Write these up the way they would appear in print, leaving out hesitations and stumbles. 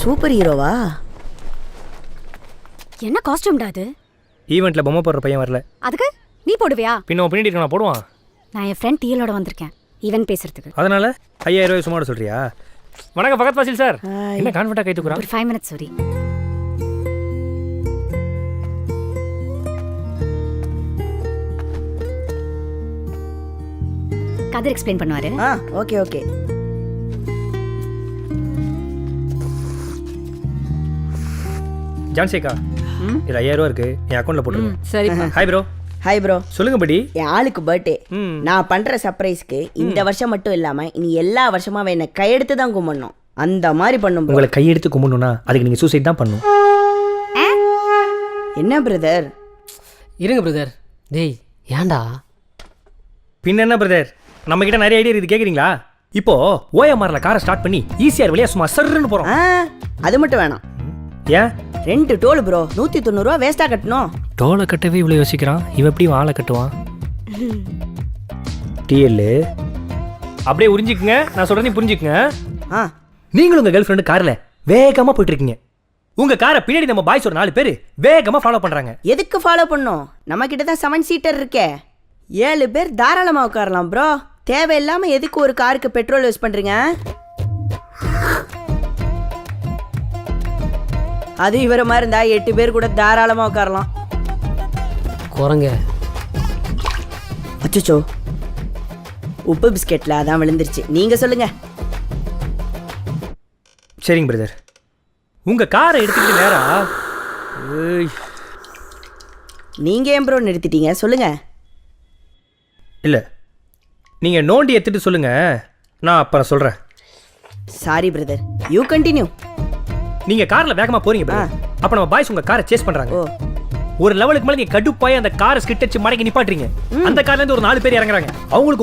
Super ஹீரோவா? என்ன காஸ்டியூம்டா அது? ஈவெண்ட்ல பொம்மை போடுற பையன் வரல. அதுக்கு நீ போடுவியா? பின்ன பின்னாடி இருக்க நான் போடுவான். நான் என் ஃப்ரெண்ட் டிஎலோட வந்திருக்கேன் ஈவென்ட் பேசுறதுக்கு. அதனால 5000 ரூபாய் சும்மா சொல்றியா? வணக்கம் பகத் வாசில் சார். என்ன கான்ஃபிடண்டா கை தூக்குறான்? ஒரு 5 minutes sorry. கதர் எக்ஸ்பிளைன் பண்ணுவாரு. Okay okay. ஜான்சிகா இது 5000 ரூபாய் இருக்கு, என் அக்கௌண்ட்ல போட்டுருங்க. சரி. Hi bro. Hi bro. சொல்லுங்க படி. என் ஆளுக்கு பர்த்டே. நான் பண்ற சர்ப்ரைஸ்க்கு இந்த வருஷம் மட்டும் இல்லாம இனி எல்லா வருஷமா என்ன கையெடுத்து தான் கும்பிடணும். அந்த மாதிரி பண்ணும். உங்களை கையெடுத்து கும்பிடணும்னா அதுக்கு நீங்க சூசைட் தான் பண்ணணும். என்ன பிரதர்? இருங்க பிரதர். டேய் ஏன்டா? பின்ன என்ன பிரதர், நம்ம கிட்ட நிறைய ஐடியா இருக்குது, கேக்குறீங்களா? இப்போ ஓஎம்ஆர்ல காரை ஸ்டார்ட் பண்ணி ஈஸியார் வழியா சும்மா சர்ன்னு போறோம். அது மட்டும் வேணாம். ஏன்? 2 டோல் ப்ரோ, 190 ரூபா வேஸ்டா கட்டணும். டோலை கட்டவே இவ்வளவு யோசிக்கிறான், இவன் எப்படி வாழை கட்டுவான்? டிஎல் அப்படியே உறிஞ்சிக்குங்க, நான் சொல்றதையும் புரிஞ்சுக்குங்க. நீங்களும் உங்க கேர்ள் ஃப்ரெண்டு கார்ல வேகமா போயிட்டு இருக்கீங்க. உங்க காரை பின்னாடி நம்ம பாய்ஸ் ஒரு 4 பேர் வேகமா ஃபாலோ பண்றாங்க. எதுக்கு ஃபாலோ பண்ணோம்? நம்ம கிட்ட தான் 7 சீட்டர் இருக்கே. 7 பேர் தாராளமா உட்காரலாம் ப்ரோ. தேவையில்லாம எதுக்கு ஒரு காருக்கு பெட்ரோல் யூஸ் பண்றீங்க? அது இவர மாதிரி இருந்தா 8 பேர் கூட தாராளமா உட்காரலாம். குரங்க. அச்சோ, உப்பு பிஸ்கெட்ல அதான் விழுந்துருச்சு. நீங்க சொல்லுங்க. சரிங்க பிரதர், உங்க காரை எடுத்துக்கிட்டு நேரா. நீங்க ஏன் ப்ரோ நிறுத்திட்டீங்க? சொல்லுங்க. இல்ல, நீங்க நோண்டி எடுத்துட்டு சொல்லுங்க, நான் அப்புறம் சொல்றேன். Sorry brother, you continue. நீங்க கார்ல வேகமா போறீங்க பிரதர். அப்ப நம்ம பாய்ஸ் உங்க காரை சேஸ் பண்றாங்க. ஒரு லெவலுக்கு மேல நீங்க கடுப்பாய் அந்த காரை ஸ்கிட் அடிச்சு மடக்கி நிப்பாட்டுறீங்க. அந்த கார்ல இருந்து ஒரு 4 பேர் இறங்குறாங்க.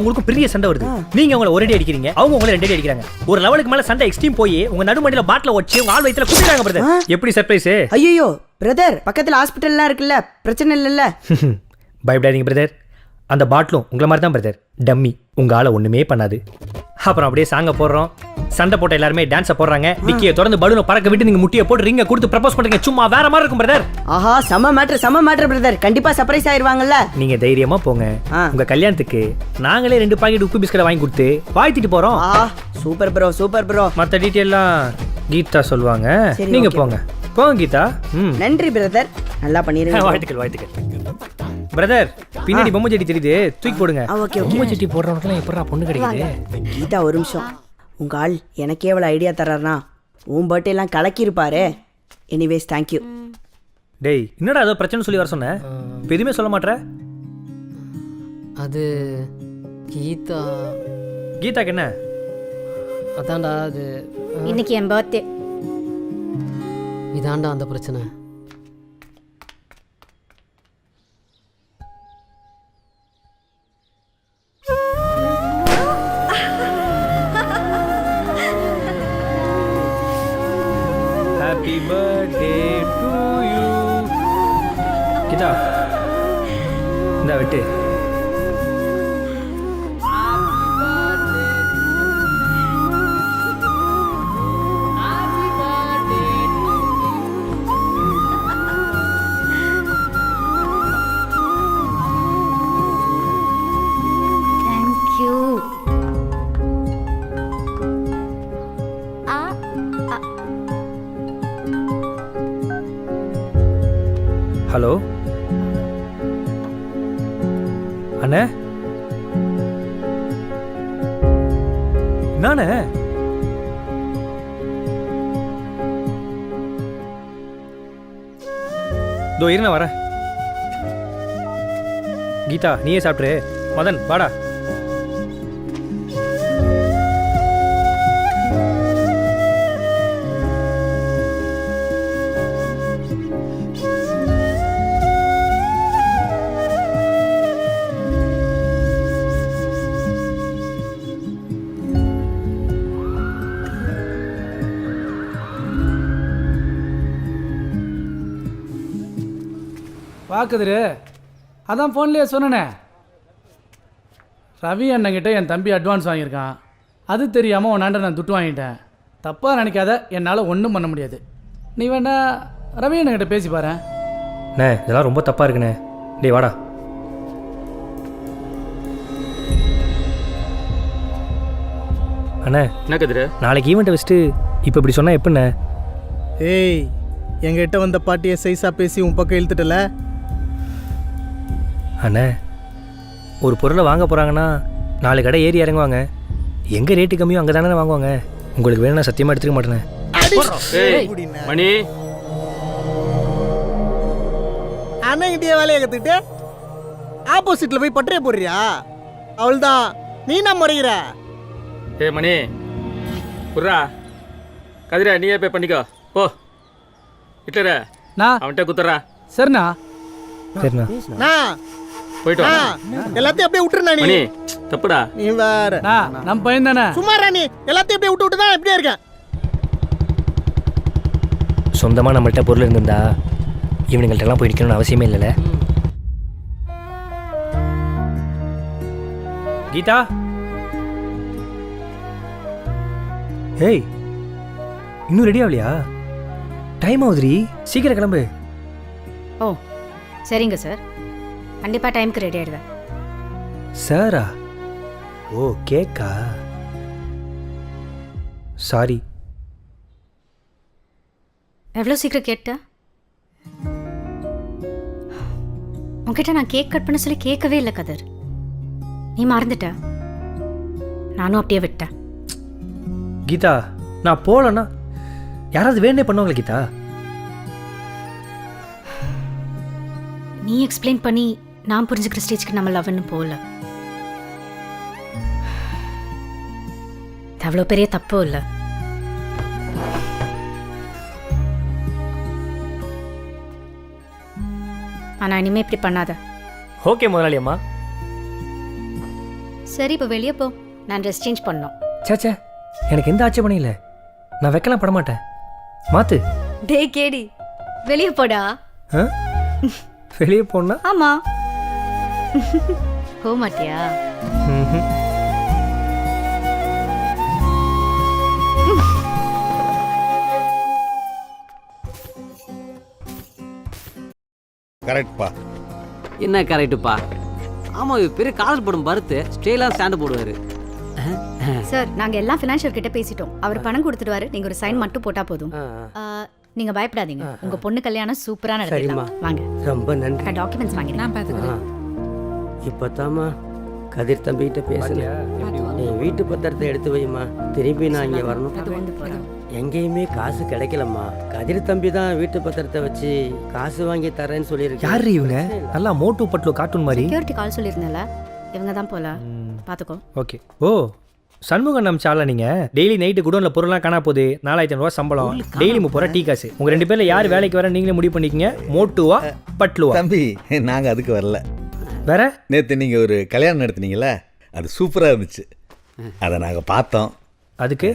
உங்களுக்கு பெரிய சண்டை வருது. நீங்க அவங்கள ஒரு அடி அடிக்கிறீங்க, அவங்க உங்களை 2 அடி அடிக்கிறாங்க. ஒரு லெவலுக்கு மேல சண்டை எக்ஸ்ட்ரீம் போய் உங்க நடுமண்டில பாட்டில வச்சு உங்க ஆள் வயித்துல குத்திட்டாங்க பிரதர். எப்படி சர்ப்ரைஸ்? ஐயோ பிரதர், பக்கத்துல ஹாஸ்பிடல்லாம் இருக்குல்ல, பிரச்சனை இல்லல்ல. பயப்படாதீங்க பிரதர், அந்த பாட்டிலும் உங்களை மாதிரி தான் பிரதர், டம்மி, உங்க ஆளை ஒண்ணுமே பண்ணாது. அப்புறம் அப்படியே சாங்க போடுறோம், சண்டை போட்ட எல்லாருமே டான்ஸை போடுறாங்க. டிக்கியை தொடர்ந்து பலூனை பறக்க விட்டு நீங்க முட்டியை போட்டு ரிங்க கொடுத்து ப்ரப்போஸ் பண்றீங்க. சும்மா வேற மாதிரி இருக்கும் பிரதர். ஆஹா, செம மேட்டர் பிரதர். கண்டிப்பா சர்ப்ரைஸ் ஆயிருவாங்கல்ல. நீங்க தைரியமா போங்க. உங்க கல்யாணத்துக்கு நாங்களே 2 பாக்கெட் உப்பு பிஸ்கட் வாங்கி கொடுத்து வாழ்த்திட்டு போறோம். Super bro. மத்த டீடைல்லாம் கீதா சொல்லுவாங்க. நீங்க போங்க கீதா. நன்றி பிரதர், நல்லா பண்ணிருங்க. வாழ்த்துக்கள் பிரதர். பின்னாடி பொம்மை செடி தெரியுது, தூக்கி போடுங்க. பொம்மை செடி போடுறவனுக்குலாம் எப்படா பொண்ணு கிடைக்குது? கீதா ஒரு நிமிஷம். உங்க ஆள் எனக்கே எவ்வளவு ஐடியா தர்றாருனா உன் பர்த்டே எல்லாம் கலக்கி இருப்பாரு. Anyways thank you. டேய் என்னடா ஏதோ பிரச்சனை சொல்லி வர சொன்ன, எதுவுமே சொல்ல மாட்டற? அது கீதாக்கு என்ன? அதான்டா, அது இன்னைக்கு என் பர்த்டே. இதாண்டா அந்த பிரச்சனை. Happy birthday to you. Geetha இந்த வெட்டு. தேங்க்யூ. ஹலோ அண்ணே, நானே இதோ இருங்க வரேன். கீதா நீயே சாப்பிட்ரு. மதன் வாடா. பார்க்குதுரு, அதான் ஃபோன்லேயே சொன்னேனே. ரவி அண்ணங்கிட்ட என் தம்பி அட்வான்ஸ் வாங்கியிருக்கான். அது தெரியாமல் உன் நான் துட்டு வாங்கிட்டேன். தப்பாக நினைக்காத, என்னால் ஒன்றும் பண்ண முடியாது. நீ வேணா ரவி அண்ணன்கிட்ட பேசி பாரு. அண்ணே இதெல்லாம் ரொம்ப தப்பாக இருக்குண்ணே. டேய் வாடா. அண்ணே என்ன கதிரு? நாளைக்கு ஈவெண்ட்டை வச்சுட்டு இப்போ இப்படி சொன்னால் எப்படிண்ணே? ஏய், எங்ககிட்ட வந்த பாட்டியை சைஸாக பேசி உன் பக்கம் இழுத்துட்டல. அண்ணே ஒரு பொருளை வாங்க போகிறாங்கன்னா 4 கடை ஏறி இறங்குவாங்க. எங்கே ரேட்டு கம்மியோ அங்கே தானே வாங்குவாங்க. உங்களுக்கு வேணும்னா சத்தியமாக எடுத்துக்க மாட்டேனே. ஏய் மணி, அண்ணன்கிட்டயே வேலையை கற்றுக்கிட்டு ஆப்போசிட்டில் போய் பட்டறைய போடுறியா? அவள்தான் நீ நான் முறைகிற. ஏய் மணி புர்ரா, கதிரா நீயே போய் பண்ணிக்கோ போ. இட்லரே நான் அவன்கிட்ட குத்துறா. சரிண்ணா. சரிண்ணா. நான் போயிட்டு வா. எல்லாத்தையும் அப்படியே விட்டுருந்தா நீ. மணி தப்புடா. நீ வேற நம்ம பையன் தானே. சும்மாரா நீ. எல்லாத்தையும் அப்படியே விட்டு தான் எப்படியா இருக்கேன். சொந்தமாக நம்மள்கிட்ட பொருள் இருந்திருந்தா இவனுங்கள்ட்டெல்லாம் போய் நிற்கணும்னு அவசியமே இல்லைல்ல. கீதா, ஏய் இன்னும் ரெடி ஆகலையா? டைம் ஆகுதுரி, சீக்கிரம் கிளம்பு. ஓ சரிங்க சார், கண்டிப்பாக டைமுக்கு ரெடி ஆகிடுவேன். சாரா? ஓ கேக்கா? சாரி. எவ்வளோ சீக்கிரம் கேட்டேன்? உங்ககிட்ட நான் கேக் கட் பண்ண சொல்லி கேட்கவே இல்லை கதிர். நீ மறந்துட்ட, நானும் அப்படியே விட்டேன். கீதா நான் போகலன்னா யாராவது வேணே பண்ணுவாங்களே கீதா? நீ எக்ஸ்பிளைன் பண்ணி நான் புரிஞ்சுக்கிற ஸ்டேஜ்க்கு நம்ம லவ்னு போகல. இது அவ்வளோ பெரிய தப்பு இல்லை. ஆனால் இனிமே இப்படி பண்ணாத. ஓகே முதலாளி அம்மா. சரி இப்போ வெளியே போ, நான் ட்ரெஸ் சேஞ்ச் பண்ணோம். சேச்சே எனக்கு எந்த ஆட்சேபனையும் இல்லை. நான் வைக்கலாம் பட மாட்டேன். மாத்து. டே கேடி, வெளியே போடா. ஆ? வெளியே போனா? ஆமா. போக மாட்டியா? கரெக்ட்பா. என்ன கரெக்டுப்பா? ஆமாம், இது பெரிய காதல் படம் பருத்து ஸ்டேலாக ஸ்டாண்டு போடுவார். சார் நாங்க எல்லாம் ஃபினான்ஷியல் கிட்ட பேசிட்டோம். அவர் பணம் கொடுத்துடுவாரு, நீங்க ஒரு சைன் மட்டும் போட்டா போதும். நீங்க பயப்படாதீங்க, உங்க பொண்ணு கல்யாணம் சூப்பரா நடத்திடலாம். வாங்க. ரொம்ப நன்றி. டாக்குமெண்ட்ஸ் வாங்கி நான் பாத்துக்கிறேன். இப்போத்தாம்மா கதிர் தம்பிகிட்ட பேசுனேன். நீ வீட்டு பத்திரத்தை எடுத்து வைம்மா, திரும்பி நான் இங்கே வரணும். எங்கேயுமே காசு கிடைக்கலம்மா. கதிர் தம்பி தான் வீட்டு பத்திரத்தை வச்சு காசு வாங்கி தரேன்னு சொல்லியிருக்கேன். யாரு இவங்க? நல்லா மோட்டு பட்லோ கார்ட்டூன் மாதிரி. செக்யூரிட்டி கால் சொல்லியிருந்தேன்ல, இவங்க தான் போல. பாத்துக்கோ. ஓகே. ஓ சண்முகன் நம்ம சாலை. நீங்க டெய்லி நைட்டு குடோன்ல பொருள்லாம் காணா போகுது. 4500 ரூபா சம்பளம், டெய்லி 30 ரூபா டீ காசு. உங்க 2 பேர்ல யார் வேலைக்கு வர நீங்களே முடிவு பண்ணிக்கங்க. மோட்டுவா பட்லுவா? தம்பி நாங்க அதுக்கு வரல. வேற நேத்து நீங்க ஒரு கல்யாணம் நடத்துனீங்கல்ல, அது சூப்பரா இருந்துச்சு. அதை நாங்க பார்த்தோம். அதுக்கு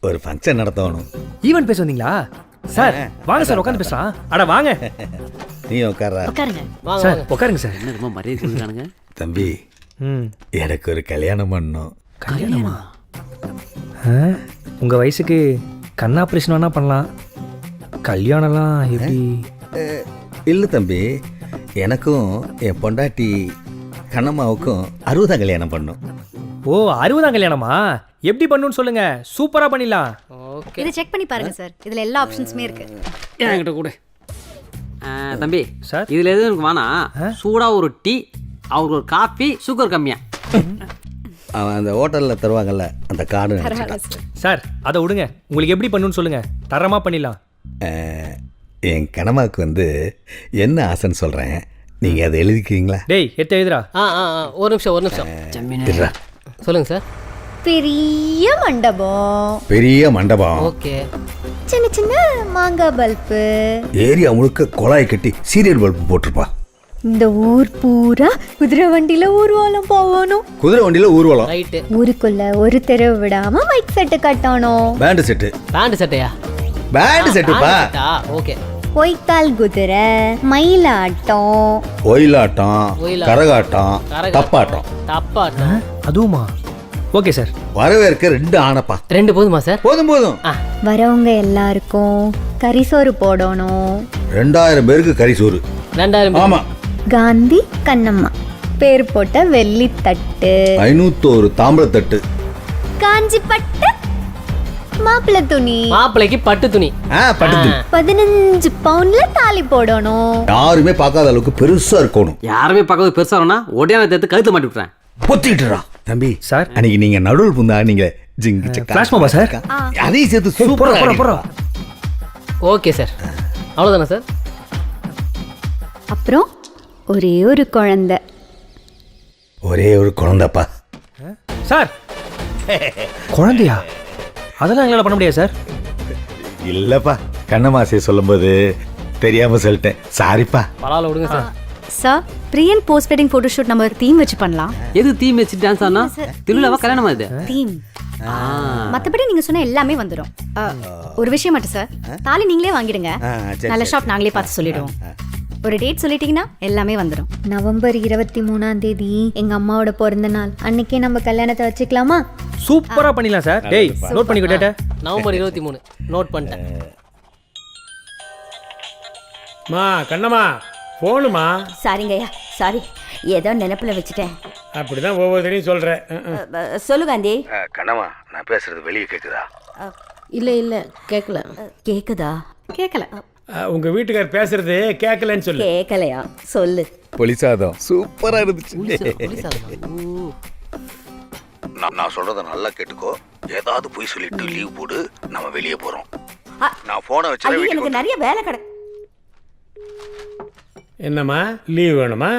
ஒரு ஃபங்க்ஷன் நடத்தணும். ஈவென்ட் பேச வந்தீங்களா? சார் வாங்க சார், உட்காந்து பேசலாம். அட வாங்க. நீ உட்கார்றா. உட்காருங்க சார் உட்காருங்க சார். என்ன ரொம்ப மரியாதை கொடுக்குறானுங்க. தம்பி ம். எனக்கு ஒரு கல்யாணம் பண்ணணும். கல்யாணமா? உங்க வயசுக்கு கண் ஆப்ரேஷன் வேணா பண்ணலாம். கல்யாணம்லாம் எப்படி? இல்லை தம்பி, எனக்கும் என் பொண்டாட்டி கண்ணம்மாவுக்கும் 60ஆம் கல்யாணம் பண்ணும். ஓ 60ஆம் கல்யாணமா? எப்படி பண்ணணும்னு சொல்லுங்க, சூப்பரா பண்ணிடலாம். ஓகே, இதை செக் பண்ணி பாருங்க சார், இதுல எல்லா ஆப்ஷன்ஸுமே இருக்கு. என்கிட்ட கூட தம்பி சார் இதில் எதுவும் எனக்கு வேணாம். சூடாக ஒரு டீ, அவருக்கு ஒரு காஃபி, சுகர் கம்மியா. அவன் அந்த ஹோட்டலில் தருவாங்கல்ல அந்த கார்டு. சார் அதை விடுங்க, உங்களுக்கு எப்படி பண்ணணும்னு சொல்லுங்க, தரமா பண்ணிடலாம். என் கணமாவுக்கு வந்து என்ன ஆசைன்னு சொல்கிறேன், நீங்கள் அதை எழுதிக்கிறீங்களா? டேய் எடுத்து எழுதுறா. ஒரு நிமிஷம். இருடா. சொல்லுங்க சார். பெரிய மண்டபம். பெரிய மண்டபம். ஓகே. சின்ன சின்ன மாங்காய் பல்பு. ஏரியா முழுக்க குழாய் கட்டி சீரியல் பல்பு போட்டிருப்பா. இந்த ஊர் பூரா குதிரை வண்டியில ஊர்வலம் போகணும். குதிரை வண்டியில ஊர்வலம். ரைட்டு. ஊருக்குள்ள ஒரு தெருவு விடாம மைக் செட்டு கட்டணும். Band set. பேண்ட் செட்டையா? பேண்ட் செட்டுப்பா. ஓகே. பொய்க்கால் குதிரை, மயிலாட்டம், ஒயிலாட்டம், கரகாட்டம், தப்பாட்டம். தப்பாட்டம் அதுவுமா? Okay sir. வரவேற்க 2 ஆனப்பா. 2 போதுமா சார்? போதும் போதும். வரவங்க எல்லாருக்கும் கறிசோறு போடணும். 2000 பேருக்கு கறி சோறு. 2000. ஆமா. காந்தி கண்ணம்மா பேர் போட்ட வெள்ளித்தட்டு, 501 தாம்பரத்தட்டு, காஞ்சி பட்டு மாப்பிள்ளை துணி, மாப்பிளைக்கு பட்டு துணி, பட்டு. 15 பவுன்ல தாலி போடணும். யாருமே பார்க்காத அளவுக்கு பெருசா இருக்கணும். யாருமே பார்க்கறது பெருசா வேணா ஒடியான தேத்து கழுத்து மாட்டி விட்டுறேன். பொத்திட்டுடா தம்பி. சார். அன்னைக்கு நீங்க நடுவில் புந்தா நீங்க ஃபிளாஷ் மோபா சார்? அதையும் சேர்த்து சூப்பரா போறா. Okay sir. அவ்வளோதானே சார்? அப்புறம் ஒரே ஒரு குழந்தை. ஒரே ஒரு குழந்தைப்பா. சார் குழந்தையா? அதெல்லாம் எங்களால் பண்ண முடியாது சார். இல்லப்பா, கண்ணமாசையை சொல்லும்போது தெரியாம சொல்லிட்டேன், சாரிப்பா. பரவாயில்ல விடுங்க sir. Sir pre and post wedding photoshoot நம்ம தீம் வச்சு பண்ணலாம். எது தீம் வச்சு டான்ஸ் ஆனா? திருவிழாவா கல்யாணமா இது? தீம். மற்றபடி நீங்க சொன்ன எல்லாமே வந்துடும். ஒரு விஷயம் மட்டும் சார், தாலி நீங்களே வாங்கிடுங்க. நல்ல ஷாப் நாங்களே பார்த்து சொல்லிடுவோம். ஒரு டேட் சொல்லிட்டீங்கன்னா எல்லாமே வந்துடும். நவம்பர் 23ஆம் தேதி எங்க அம்மாவோட பிறந்த நாள். அன்னைக்கே நம்ம கல்யாணத்தை வச்சுக்கலாமா? சூப்பரா பண்ணிடலாம் சார். டேய் நோட் பண்ணிக்கோ டேட்டா. நவம்பர் 23 நோட் பண்ணிட்டேன். மா கண்ணம்மா போணுமா? சாரிங்கய்யா, சாரி, ஏதோ நினைப்புல வச்சுட்டேன். அப்படிதான் ஒவ்வொருத்தரையும் சொல்கிறேன். சொல்லு காந்தி. கண்ணம்மா, நான் பேசுறது வெளியே கேக்குதா? இல்ல கேட்கல. கேக்குதா? கேட்கல. உங்கள் வீட்டுக்கார் பேசுறது கேட்கலன்னு சொல்லு. கேட்கலையா? சொல்லு. புளிசாதம் சூப்பரா இருந்துச்சு. நான் சொல்றத நல்லா கேட்டுக்கோ. ஏதாவது போய் சொல்லிட்டு லீவ் போடு, நம்ம வெளியே போறோம். நான் போனை வச்சு எனக்கு நிறைய வேலை கிட. என்னம்மா லீவ் வேணுமா?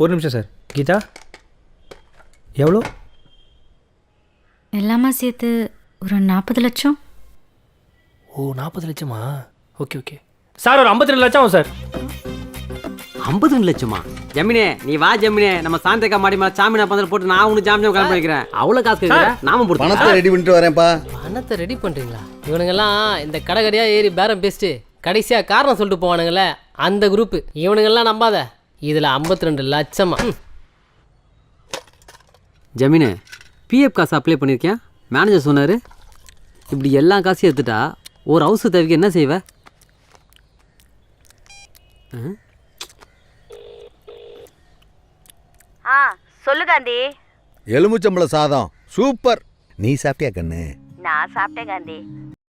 ஒரு நிமிஷம் சார். கீதா எவ்வளோ? எல்லாமே சேர்த்து ஒரு 40 லட்சம். ஓ 40 லட்சமா? Okay okay sir. ஒரு 52 லட்சம் ஆகும் சார். 52 லட்சமா? ஜெமினே நீ வா ஜெமினே, நம்ம சாந்தேக்கா மாடி மேல சாமினா பந்தல் போட்டு நான் உனக்கு ஜாமியம் கிளம்பி வைக்கிறேன். அவ்வளவு காசு கேக்குற? நாம போட்டு பணத்தை ரெடி பண்ணிட்டு வரேன்ப்பா. பணத்தை ரெடி பண்றீங்களா? இவனுங்கெல்லாம் இந்த கடைக்கடையா ஏறி பேரம் பேசிட்டு கடைசியா காரணம் சொல்லிட்டு போவானுங்களே, அந்த குரூப். இவனுங்கெல்லாம் நம்பாத. இதுல 52 லட்சமா? ஜெமினே பிஎஃப் காசு அப்ளை பண்ணியிருக்கேன். மேனேஜர் சொன்னாரு இப்படி எல்லா காசையும் எடுத்துட்டா ஒரு ஹவுஸ் தேவைக்கு என்ன செய்வ? சொல்லு காந்தி. எலுமிச்சம்பழ சாதம் சூப்பர். நீ சாப்பிட்டியா கண்ணு? நான் சாப்பிட்டேன் காந்தி.